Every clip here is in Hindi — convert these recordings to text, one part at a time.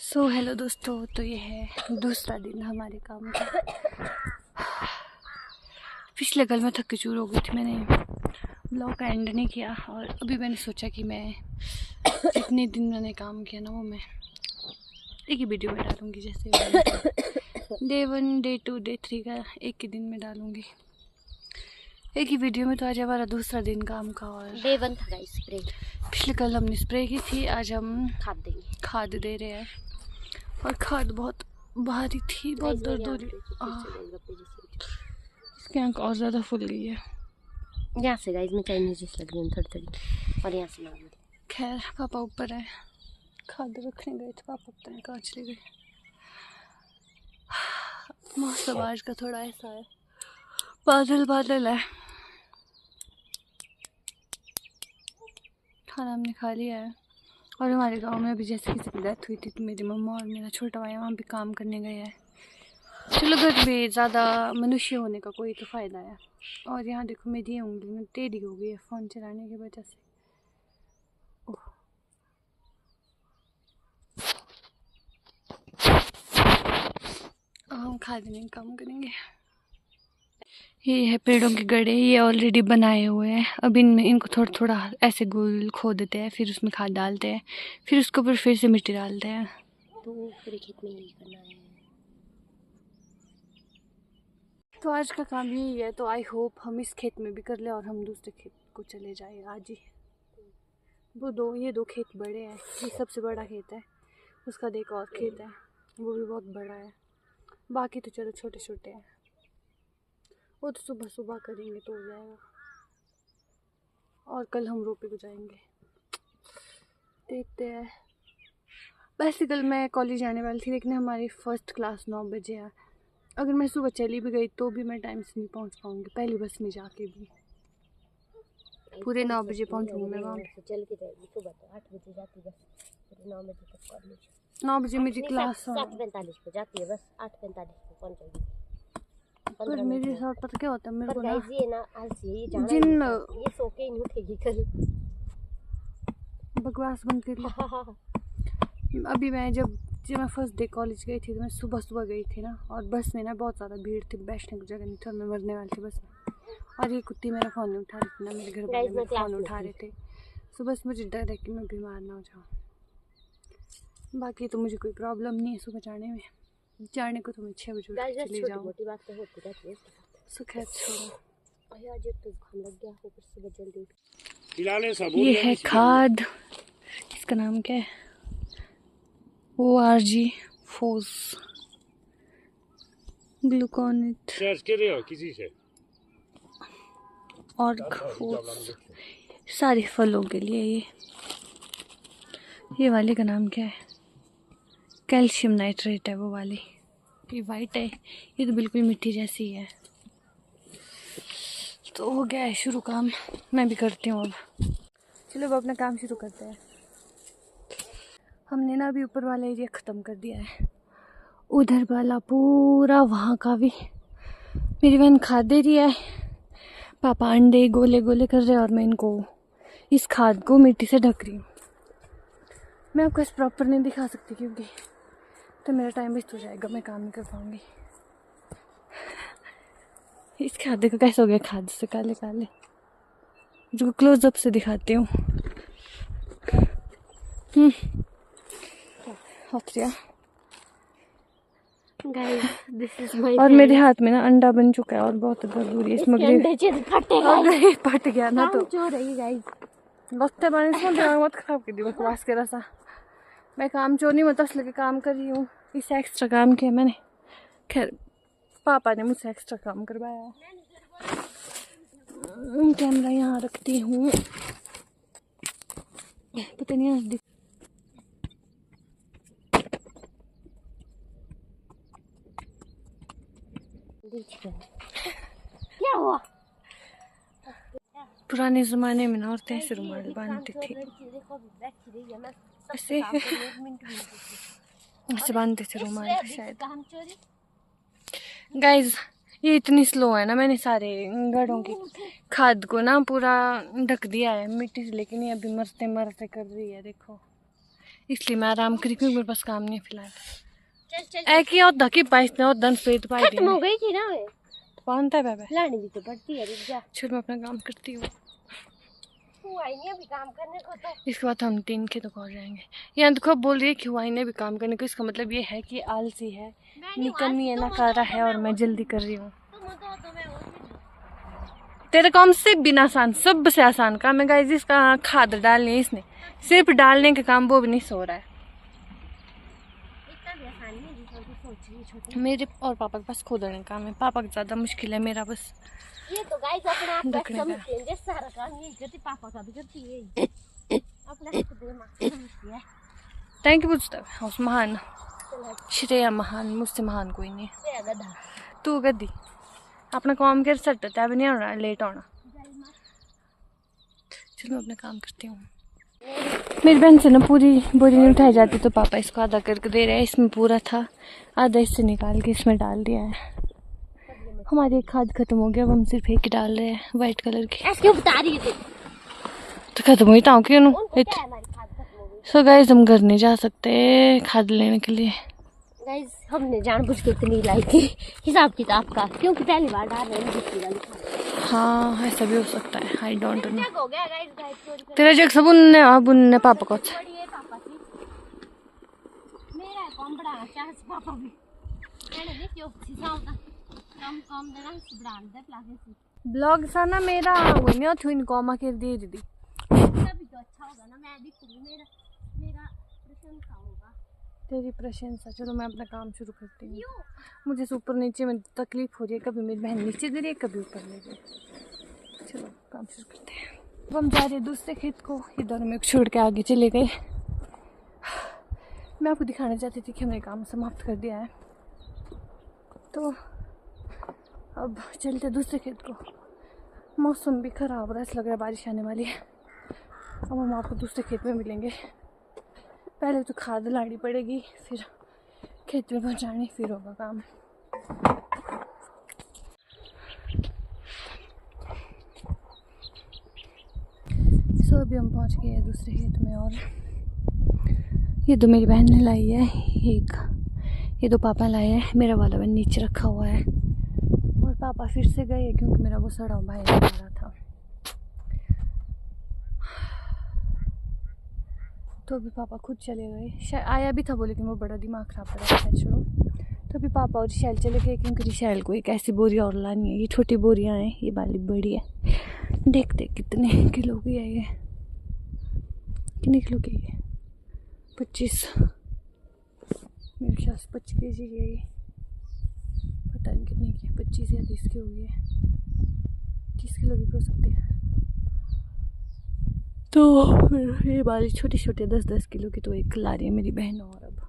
हेलो दोस्तों, तो ये है दूसरा दिन हमारे काम का। पिछले कल मैं थक चूर हो गई थी, मैंने ब्लॉग का एंड नहीं किया और अभी मैंने सोचा कि मैं जितने दिन मैंने काम किया ना वो मैं एक ही वीडियो में डालूंगी। जैसे डे 1, डे 2, डे 3 का एक ही दिन में डालूंगी, एक ही वीडियो में। तो आज हमारा दूसरा दिन काम का और डे 1 था स्प्रे। पिछले कल हमने स्प्रे की थी, आज हम खाद दे रहे हैं और खाद बहुत भारी थी, बहुत दर्द हो रही। इसकी आँख और ज़्यादा फूल गई है। यहाँ से गाइस में चाइनीज डिश लग रही है थोड़ी थोड़ी, और यहाँ से नॉर्मल। खैर पापा ऊपर है, खाद रखने गए थे पापा, पता नहीं कहाँ चले गए। मौसम आज का थोड़ा ऐसा है, बादल बादल है। खाना हमने खा लिया है और हमारे गांव में अभी जैसे किसी की डेथ हुई थी तो मेरी मम्मा और मेरा छोटा भाई वहाँ भी काम करने गए हैं। चलो घर में ज़्यादा मनुष्य होने का कोई तो फ़ायदा है। और यहाँ देखो मेरी ये उंगली में टेढ़ी हो गई है फ़ोन चलाने की वजह से। हम खाद नहीं काम करेंगे। ये है पेड़ों के गड्ढे, ये ऑलरेडी बनाए हुए हैं। अब इनमें इनको थोड़ा थोड़ा ऐसे गोल खोदते हैं, फिर उसमें खाद डालते हैं, फिर उसके ऊपर फिर से मिट्टी डालते हैं। तो पूरे खेत में यही करना है। तो आज का काम यही है। तो आई होप हम इस खेत में भी कर ले और हम दूसरे खेत को चले जाए आज ही। वो ये दो खेत बड़े हैं, ये सबसे बड़ा खेत है, उसका एक और खेत है वो भी बहुत बड़ा है। बाकी तो चलो छोटे छोटे हैं, वो तो सुबह सुबह करेंगे तो हो जाएगा। और कल हम रोपे को जाएंगे, देखते हैं। वैसे कल मैं कॉलेज जाने वाली थी, लेकिन हमारी फर्स्ट क्लास 9 बजे है। अगर मैं सुबह चली भी गई तो भी मैं टाइम से नहीं पहुंच पाऊंगी, पहली बस में जाके भी पूरे 9 बजे पहुंचूंगी मैं वहाँ। चल के जाएगी सुबह तो 8 बजे जाती बस, पूरे 9 बजे तक कॉलेज। 9 बजे मेरी क्लास 7:45 पे जाती है बस, 8:45 पे पहुंच जाएगी। पर मेरे साथ पता क्या होता है, मेरे को ना ये सो के ही नहीं उठेगी कल। बकवास बंद कर लो। अभी मैं जब मैं फर्स्ट डे कॉलेज गई थी तो मैं सुबह सुबह गई थी ना, और बस में ना बहुत ज़्यादा भीड़ थी, बैठने की जगह नहीं थी और मैं मरने वाली थी बस में। और ये कुत्ती मेरा फ़ोन नहीं उठा रही थी ना, मेरे घर वाले मेरा फ़ोन उठा रहे थे। सुबह से मुझे डर है कि मैं बीमार ना हो जाऊँ। बाकी तो मुझे कोई प्रॉब्लम नहीं है सुबह जाने को तो मैं 6 बजे चली जाऊँ। खैर छोड़ो। ये है खाद, इसका नाम क्या है, ORG फोस ग्लूकोनेट किसी से और फोस, सारे फलों के लिए। ये वाले का नाम क्या है, कैल्शियम नाइट्रेट है वो वाली। ये वाइट है, ये तो बिल्कुल मिट्टी जैसी है। तो हो गया है शुरू काम, मैं भी करती हूँ अब। चलो अब अपना काम शुरू करते हैं। हमने ना अभी ऊपर वाला एरिया ख़त्म कर दिया है, उधर वाला पूरा वहाँ का भी मेरी बहन खाद दे रही है, पापा अंडे गोले गोले कर रहे हैं और मैं इनको इस खाद को मिट्टी से ढक रही हूँ। मैं आपको इस प्रॉपर नहीं दिखा सकती क्योंकि तो मेरा टाइम वेस्ट हो जाएगा, मैं काम नहीं कर पाऊँगी। इस खाद देखो कैसे हो गया, खाद से काले काले, जो क्लोजअप से दिखाती हूँ। और मेरे हाथ में ना अंडा बन चुका है और बहुत दर्द हो रही है इसमें। फट गया ना तो लगता है दिमाग मत खराब कर दी बकवास के रसा। मैं काम चोर नहीं, मतलब लगे काम कर रही हूँ, इससे एक्स्ट्रा काम किया मैंने। खैर पापा ने मुझसे एक्स्ट्रा काम करवाया। कैमरा यहाँ रखती हूँ, पता नहीं क्या हुआ। पुराने ज़माने में ना औरतें ऐसे रुमाल बांधती थी, ऐसे बांधते थे रुमाल शायद। गाइज ये इतनी स्लो है ना, मैंने सारे घड़ों की खाद को ना पूरा ढक दिया है मिट्टी से, लेकिन ये अभी मरते मरते कर रही है। देखो इसलिए मैं आराम करी क्योंकि मेरे पास काम नहीं है फिलहाल। चल चल एक ही होता कि पाइस ने और दन स्वेत पाई खत्म हो गई थी ना वे पानता है बाबा। लानी भी तो पड़ती है रुक जा चल मैं अपना काम करती हूँ। तू आई नहीं अभी काम करने को तो इसके बाद हम 3 खेतों को और जाएंगे। ये अंत खूब बोल रही है कि हुआ ने भी काम करने को, इसका मतलब ये है कि आलसी है, निकम्मी है, नकारा है और मैं जल्दी कर रही हूँ। तेरे काम से बिना आसान, सबसे आसान काम है गाइस इसका। खाद डालनी है इसने, सिर्फ डालने का काम, वो भी नहीं सो रहा है। मेरे और पापा के पास खोदने का काम है, पापा का ज्यादा मुश्किल है, मेरा बस ये तो गाइस अपने आप को समझते हैं, सारा काम यही करती, पापा का भी करती है अपना तो दिमाग समझती है। थैंक यू पूछता है महान श्रेया महान, मुझसे महान कोई नहीं। तू गद्दी अपना काम कर सकता है, नहीं होना लेट होना। चलो मैं अपना काम करती हूँ। मेरी बहन से ना पूरी बोरी नहीं उठाई जाती तो पापा इसको आधा करके दे रहे हैं। इसमें पूरा था, आधा इससे निकाल के इसमें डाल दिया है। हमारी खाद खत्म हो गया, अब हम सिर्फ एक ही डाल रहे हैं वाइट कलर की। ऐसे बता रही है तो खत्म हुई था क्यों? सो गाइस हम घर नहीं जा सकते खाद लेने के लिए। गाइस हमने जानबूझ के इतनी लाई थी हिसाब किताब का, क्योंकि पहली बार डाल रहे हैं दूसरी वाली। हाँ ऐसा भी हो सकता है, आई डोंट नो। हो गया गाइस तेरा जग सब उनने पापा को मेरा कम बढ़ाना चाहे पापा भी मैंने नहीं क्यों सिखाऊंगा कम कम देना बढ़ाने दे प्लास्टिक से ब्लॉग सा ना मेरा वो नहीं थी इनको मा कर दे दी तभी तो अच्छा होगा ना, मैं दिखूंगी मेरा मेरा प्रशंसा होगा, तेरी प्रशंसा। चलो मैं अपना काम शुरू करती हूँ। मुझे ऊपर नीचे में तकलीफ हो रही है, कभी मेरी बहन नीचे गिरी है कभी ऊपर ले गई। चलो काम शुरू करते हैं। अब हम जा रहे हैं दूसरे खेत को, ये दोनों में छोड़ के आगे चले गए। मैं आपको दिखाना चाहती थी कि हमने काम समाप्त कर दिया है, तो अब चलते दूसरे खेत को। मौसम भी ख़राब हो रहा है, ऐसा लग रहा है बारिश आने वाली है। अब हम आपको दूसरे खेत में मिलेंगे। पहले तो खाद लानी पड़ेगी, फिर खेत में पहुँचानी, फिर होगा काम। सो अभी हम पहुँच गए हैं दूसरे खेत में, और ये तो मेरी बहन ने लाई है एक, ये तो पापा लाए हैं। मेरा वाला बहन नीचे रखा हुआ है और पापा फिर से गए क्योंकि मेरा वो सड़ा भाई आ रहा था। तो अभी पापा खुद चले गए, शायद आया भी था बोले कि वो बड़ा दिमाग ख़राब कर रहा है छोड़ो। तो अभी पापा और रिशैल चले गए क्योंकि रिशैल को एक ऐसी बोरी और लानी है। ये छोटी बोरियाँ हैं, ये वाली बड़ी है। देखते कितने किलो की है ये, कितने किलो की है? 25 मेरे ख्याल से 25 kg की है ये, पता नहीं कितने की, 25 या 30 की होगी, 30 किलो भी हो सकते हैं। तो फिर ये वाली छोटी छोटी 10-10 किलो की तो एक ला रही है मेरी बहन। और अब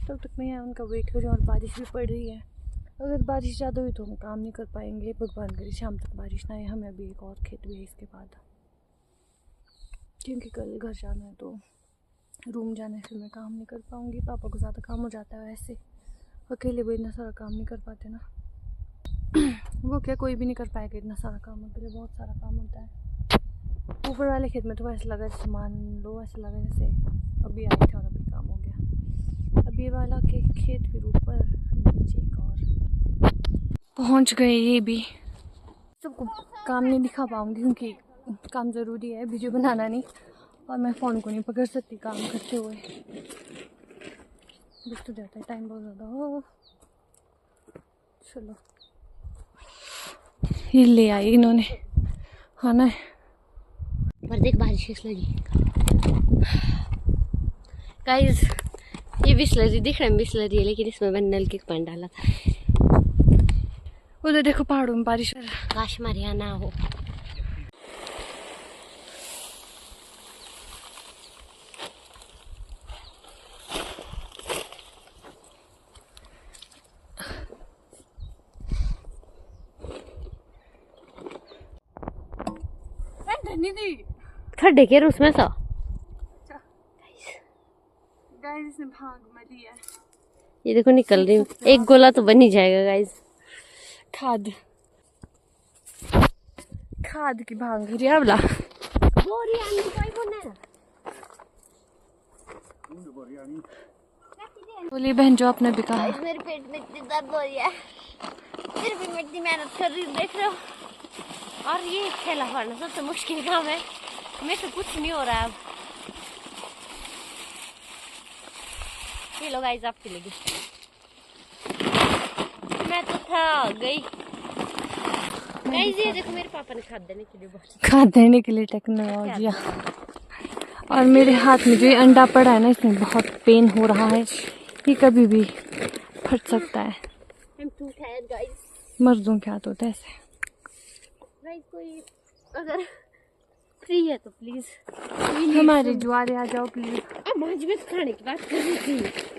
तब तक मैं उनका वेट करूँ, और बारिश भी पड़ रही है। अगर बारिश ज़्यादा हुई तो हम काम नहीं कर पाएंगे, भगवान करे शाम तक बारिश ना आए। हमें अभी एक और खेत भी है इसके बाद, क्योंकि कल घर जाना है तो रूम जाना है, फिर मैं काम नहीं कर पाऊँगी। पापा को ज़्यादा काम हो जाता है, वैसे अकेले वो इतना सारा काम नहीं कर पाते ना। वो क्या कोई भी नहीं कर पाएगा इतना सारा काम, अकेले बहुत सारा काम होता है। ऊपर वाले खेत में तो ऐसा लगा जैसे मान लो, ऐसा लगा जैसे अभी आए थे और अभी काम हो गया। अब ये वाला के खेत फिर ऊपर, फिर नीचे एक और पहुंच गए। ये भी सबको काम नहीं दिखा पाऊंगी क्योंकि काम ज़रूरी है, वीडियो बनाना नहीं, और मैं फ़ोन को नहीं पकड़ सकती काम करते हुए, रुक तो जाता है टाइम बहुत ज़्यादा हो। चलो ये ले आई इन्होंने, खाना है। पर देख बारिश किस लगी गाइस, ये बिस्लरी दिख रहा है, बिस्लरी है लेकिन इसमें मैंने नल के पानी डाला था। उधर देखो पहाड़ों में बारिश, काश हमारे यहाँ ना हो। खड्डे के उसमें सा गाइस ने भाग मली है। ये देखो निकल रही हूँ, एक गोला तो बन ही जाएगा गाइस। खाद खाद की भांग रही है बोला। बोलिए बहन जो आपने भी कहा। मेरे पेट में इतनी दर्द हो रही है, फिर भी मैं इतनी मेहनत कर रही हूँ, देख रहे हो। और ये थैला फाड़ना सबसे मुश्किल काम है, मेरे से कुछ नहीं हो रहा है अब। ये लो गाइस आपके लिए गिफ्ट। मैं तो थक गई गाइस। ये देखो मेरे पापा ने खाद देने के लिए खाद देने के लिए टेक्नोलॉजी। और मेरे हाथ में जो ये अंडा पड़ा है ना, इसमें बहुत पेन हो रहा है, ये कभी भी फट सकता है। मर्दों के हाथ होता है ऐसे। गाइस कोई अगर फ्री है तो प्लीज हमारे ज्वारे आ जाओ प्लीज। अब आज में खाने की बात कर रही थी।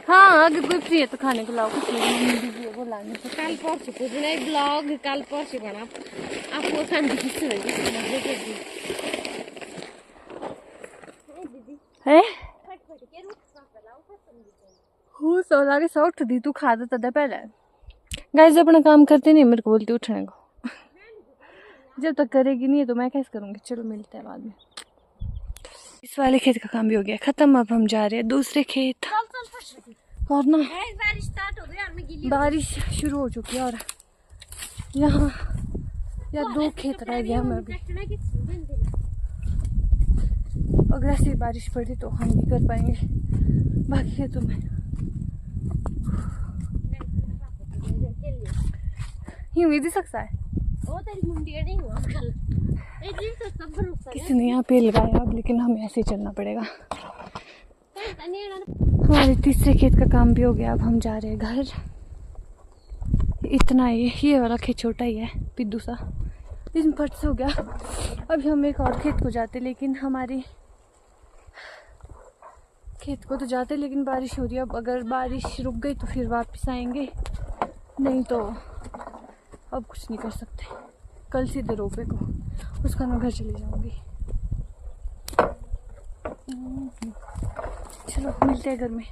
हाँ अगर कोई फ्री है तो खाने को लाओ कुछ नहीं वो लाने से। कल परसों को जो नई ब्लॉग कल परसों बना आपको खाने की सुनेंगे है। हूँ सोला के सौ उठ दी तू खा दे तदा पहले। गाइस अपना काम करते नहीं, मेरे को बोलती उठने को। जब तक करेगी नहीं तो मैं कैसे करूँगी। चलो मिलते हैं बाद में। इस वाले खेत का काम भी हो गया खत्म। अब हम जा रहे हैं दूसरे खेत। और ना बारिश स्टार्ट हो गई और मैं गीली बारिश शुरू हो चुकी है। और यहाँ यार 2 खेत रह गए हमें अभी। अगर ऐसी बारिश पड़ी तो हम भी कर पाएंगे बाकी खेतों में। यूं ही सकता है। ओ तेरी मुंडी नहीं हुआ कल। एक दिन तो सब भरोसा किसी ने यहाँ पे लगाया अब, लेकिन हमें ऐसे ही चलना पड़ेगा। हमारे तीसरे खेत का काम भी हो गया। अब हम जा रहे हैं घर। इतना ही, ये वाला खेत छोटा ही है पिद्दू सा, इसमें फट से हो गया। अभी हम एक और खेत को जाते, लेकिन हमारी खेत को तो जाते लेकिन बारिश हो रही है। अब अगर बारिश रुक गई तो फिर वापस आएंगे, नहीं तो अब कुछ नहीं कर सकते। कल सीधे रोपे को उसका मैं घर चली जाऊंगी। चलो मिलते हैं घर में।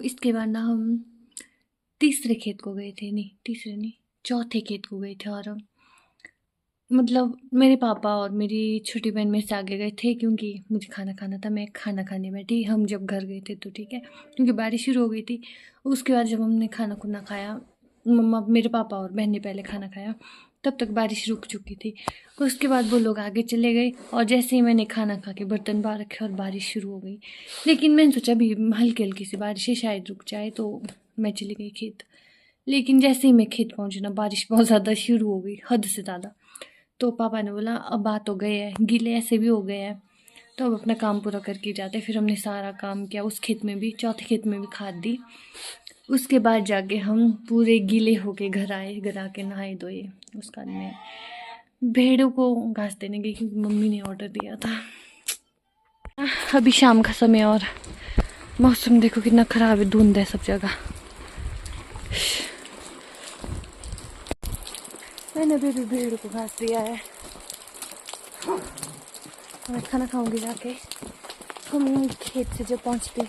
इसके बाद ना हम तीसरे खेत को गए थे, नहीं तीसरे नहीं चौथे खेत को गए थे। और मतलब मेरे पापा और मेरी छोटी बहन में से आगे गए थे, क्योंकि मुझे खाना खाना था। मैं खाना खाने बैठी। हम जब घर गए थे तो ठीक है, क्योंकि बारिश शुरू हो गई थी। उसके बाद जब हमने खाना खुना खाया, मम्मा मेरे पापा और बहन ने पहले खाना खाया, तब तक बारिश रुक चुकी थी। उसके बाद वो लोग आगे चले गए और जैसे ही मैंने खाना खा के बर्तन बाहर रखे और बारिश शुरू हो गई। लेकिन मैंने सोचा अभी हल्की हल्की सी बारिश है, शायद रुक जाए, तो मैं चली गई खेत। लेकिन जैसे ही मैं खेत पहुंची ना, बारिश बहुत ज़्यादा शुरू हो गई, हद से ज़्यादा। तो पापा ने बोला अब बात हो गए हैं, गीले ऐसे भी हो गए हैं, तो अब अपना काम पूरा करके जाते। फिर हमने सारा काम किया, उस खेत में भी, चौथे खेत में भी खाद दी। उसके बाद जाके हम पूरे गीले होके घर आए। घर आके नहाए धोए। उसके बाद मैं भेड़ों को घास देने गई, क्योंकि मम्मी ने ऑर्डर दिया था। अभी शाम का समय और मौसम देखो कितना ख़राब है, धुंध है सब जगह। मैंने भी भेड़ को घास दिया है। मैं खाना खाऊंगी जाके। हम खेत से जब पहुंचते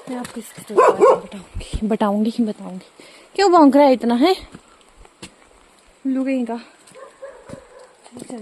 मैं आपको इसकी स्टोरी बताऊंगी। क्यों भौंक रहा है इतना है लुगेगा। चलते हैं।